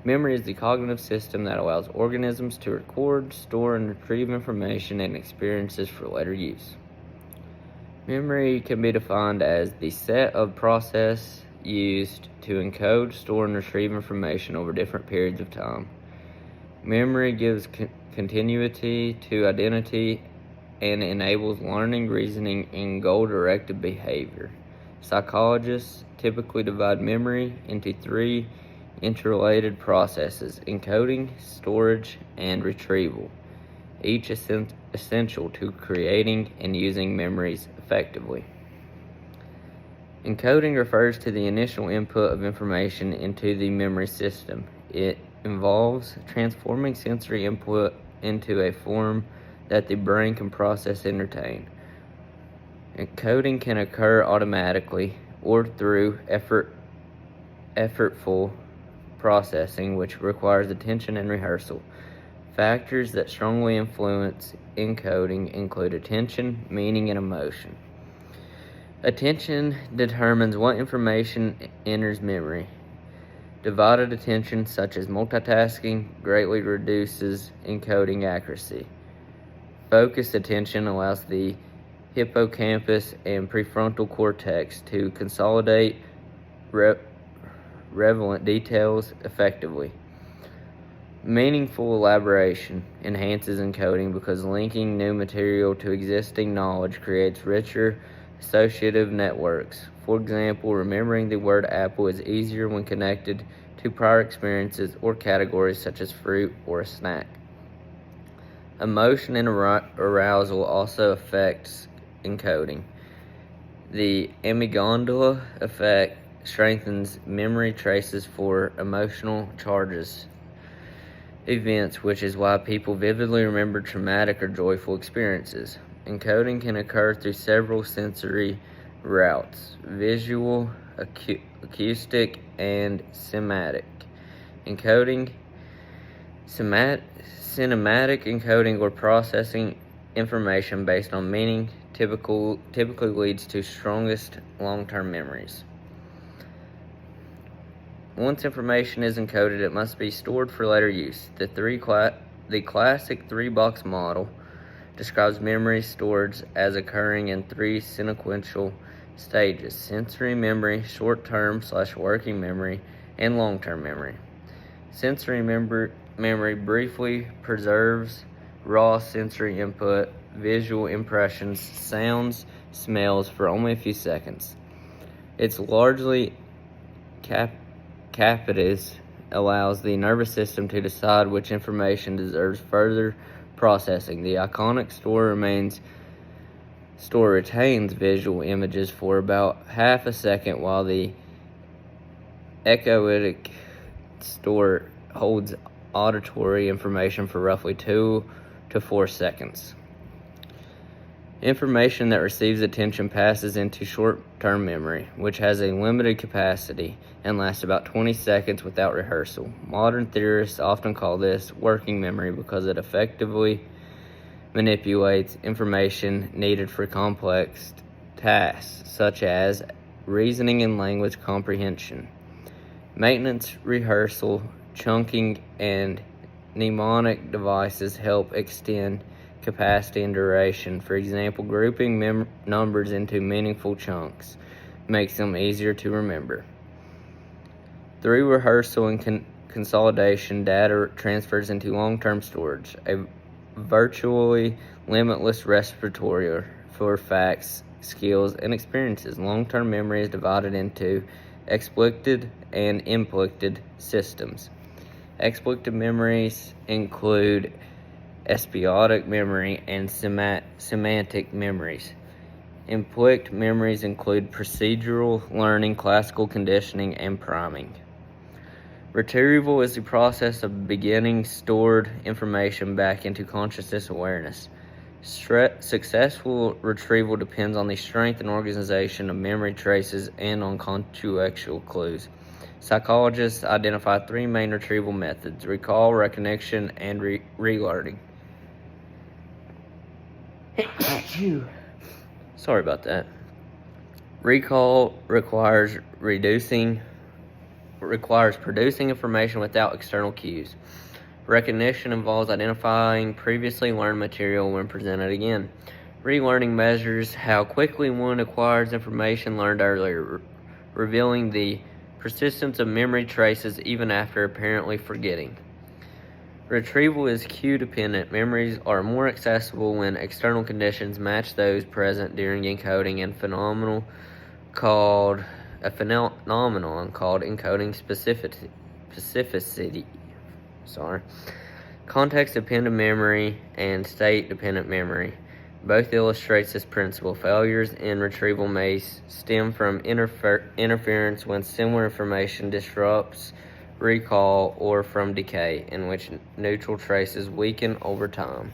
Memory is the cognitive system that allows organisms to record, store, and retrieve information and experiences for later use. Memory can be defined as the set of process used to encode, store, and retrieve information over different periods of time. Memory gives continuity to identity and enables learning, reasoning, and goal-directed behavior. Psychologists typically divide memory into three interrelated processes: encoding, storage, and retrieval, each essential to creating and using memories effectively. Encoding refers to the initial input of information into the memory system. It involves transforming sensory input into a form that the brain can process and retain. Encoding can occur automatically or through effortful processing, which requires attention and rehearsal. Factors that strongly influence encoding include attention, meaning, and emotion. Attention determines what information enters memory. Divided attention, such as multitasking, greatly reduces encoding accuracy. Focused attention allows the hippocampus and prefrontal cortex to consolidate relevant details effectively. Meaningful elaboration enhances encoding because linking new material to existing knowledge creates richer associative networks. For example, remembering the word apple is easier when connected to prior experiences or categories such as fruit or a snack. Emotion and arousal also affects encoding. The amygdala effect strengthens memory traces for emotional charges events, which is why people vividly remember traumatic or joyful experiences. Encoding can occur through several sensory routes: visual, acoustic, and cinematic. Encoding, cinematic encoding or processing information based on meaning typically leads to strongest long-term memories. Once information is encoded, it must be stored for later use. The classic three-box model describes memory storage as occurring in three sequential stages: sensory memory, short-term/working memory, and long-term memory. Sensory memory briefly preserves raw sensory input, visual impressions, sounds, smells for only a few seconds. It's largely capacitive, allows the nervous system to decide which information deserves further processing. The iconic store retains visual images for about half a second, while the echoic store holds auditory information for roughly 2 to 4 seconds. Information that receives attention passes into short-term memory, which has a limited capacity and lasts about 20 seconds without rehearsal. Modern theorists often call this working memory because it effectively manipulates information needed for complex tasks, such as reasoning and language comprehension. Maintenance, rehearsal, chunking, and mnemonic devices help extend capacity and duration. For example, grouping numbers into meaningful chunks makes them easier to remember. Through rehearsal and consolidation, data transfers into long-term storage, a virtually limitless repertoire for facts, skills, and experiences. Long-term memory is divided into explicit and implicit systems. Explicit memories include episodic memory and semantic memories. Implicit memories include procedural learning, classical conditioning, and priming. Retrieval is the process of beginning stored information back into consciousness awareness. Successful retrieval depends on the strength and organization of memory traces and on contextual clues. Psychologists identify three main retrieval methods: recall, recognition, and relearning. Sorry about that. Recall requires requires producing information without external cues. Recognition involves identifying previously learned material when presented again. Relearning measures how quickly one acquires information learned earlier, revealing the persistence of memory traces even after apparently forgetting. Retrieval is cue-dependent. Memories are more accessible when external conditions match those present during encoding, and phenomenon called encoding specificity. Context-dependent memory and state-dependent memory both illustrates this principle. Failures in retrieval may stem from interference when similar information disrupts recall, or from decay, in which neutral traces weaken over time.